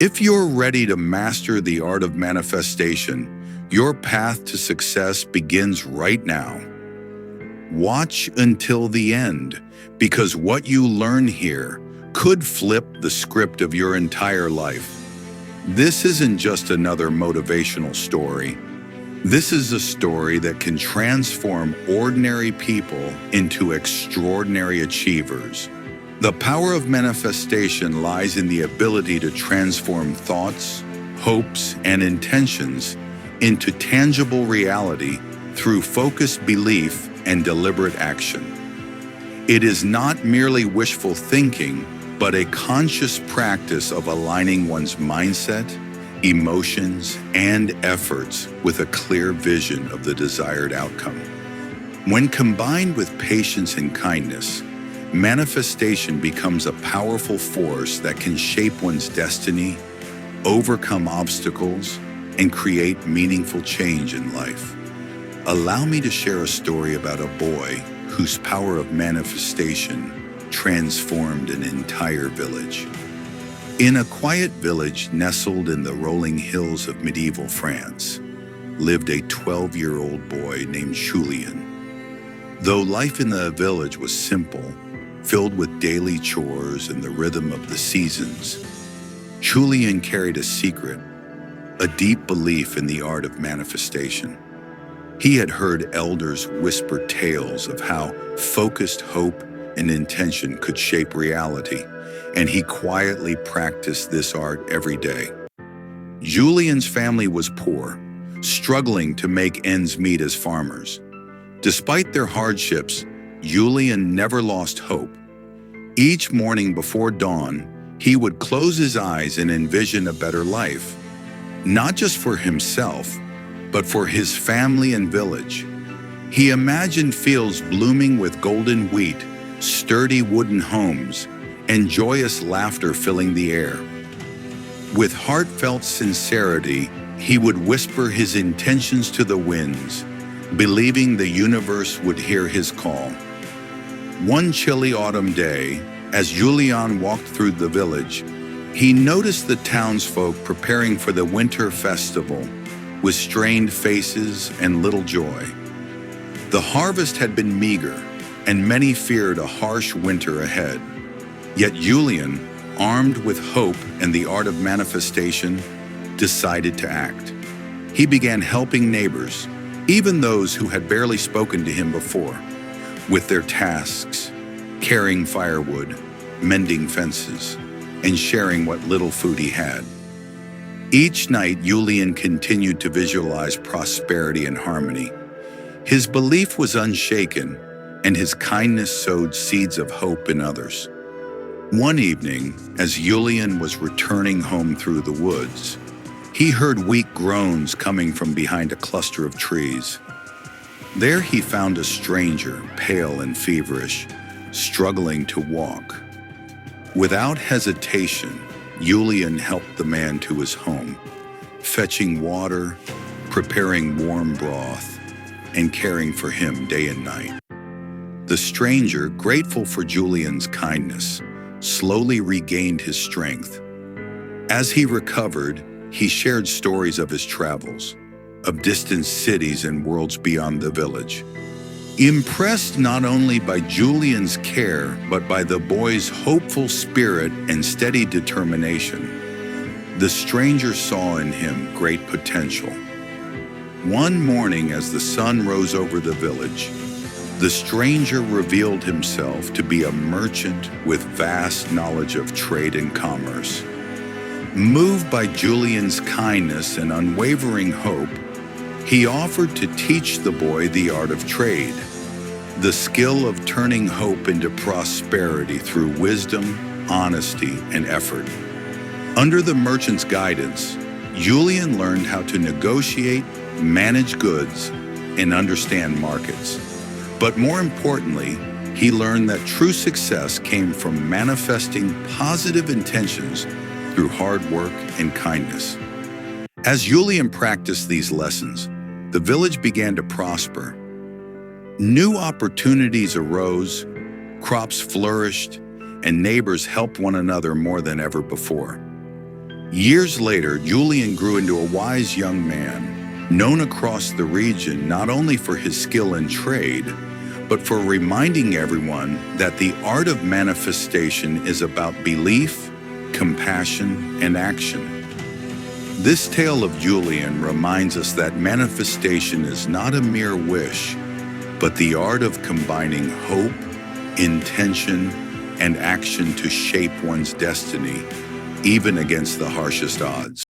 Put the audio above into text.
If you're ready to master the art of manifestation, your path to success begins right now. Watch until the end, because what you learn here could flip the script of your entire life. This isn't just another motivational story. This is a story that can transform ordinary people into extraordinary achievers. The power of manifestation lies in the ability to transform thoughts, hopes, and intentions into tangible reality through focused belief and deliberate action. It is not merely wishful thinking, but a conscious practice of aligning one's mindset, emotions, and efforts with a clear vision of the desired outcome. When combined with patience and kindness, manifestation becomes a powerful force that can shape one's destiny, overcome obstacles, and create meaningful change in life. Allow me to share a story about a boy whose power of manifestation transformed an entire village. In a quiet village nestled in the rolling hills of medieval France, lived a 12-year-old boy named Julion. Though life in the village was simple, filled with daily chores and the rhythm of the seasons, Julion carried a secret, a deep belief in the art of manifestation. He had heard elders whisper tales of how focused hope and intention could shape reality, and he quietly practiced this art every day. Julion's family was poor, struggling to make ends meet as farmers. Despite their hardships, Julion never lost hope. Each morning before dawn, he would close his eyes and envision a better life, not just for himself, but for his family and village. He imagined fields blooming with golden wheat, sturdy wooden homes, and joyous laughter filling the air. With heartfelt sincerity, he would whisper his intentions to the winds, believing the universe would hear his call. One chilly autumn day, as Julion walked through the village, he noticed the townsfolk preparing for the winter festival with strained faces and little joy. The harvest had been meager, and many feared a harsh winter ahead. Yet Julion, armed with hope and the art of manifestation, decided to act. He began helping neighbors, even those who had barely spoken to him before, with their tasks, carrying firewood, mending fences, and sharing what little food he had. Each night, Julion continued to visualize prosperity and harmony. His belief was unshaken, and his kindness sowed seeds of hope in others. One evening, as Julion was returning home through the woods, he heard weak groans coming from behind a cluster of trees. There he found a stranger, pale and feverish, struggling to walk. Without hesitation, Julion helped the man to his home, fetching water, preparing warm broth, and caring for him day and night. The stranger, grateful for Julion's kindness, slowly regained his strength. As he recovered, he shared stories of his travels, of distant cities and worlds beyond the village. Impressed not only by Julion's care, but by the boy's hopeful spirit and steady determination, the stranger saw in him great potential. One morning, as the sun rose over the village, the stranger revealed himself to be a merchant with vast knowledge of trade and commerce. Moved by Julion's kindness and unwavering hope, he offered to teach the boy the art of trade, the skill of turning hope into prosperity through wisdom, honesty, and effort. Under the merchant's guidance, Julion learned how to negotiate, manage goods, and understand markets. But more importantly, he learned that true success came from manifesting positive intentions through hard work and kindness. As Julion practiced these lessons, the village began to prosper. New opportunities arose, crops flourished, and neighbors helped one another more than ever before. Years later, Julian grew into a wise young man, known across the region not only for his skill and trade, but for reminding everyone that the art of manifestation is about belief, compassion, and action. This tale of Julian reminds us that manifestation is not a mere wish, but the art of combining hope, intention, and action to shape one's destiny, even against the harshest odds.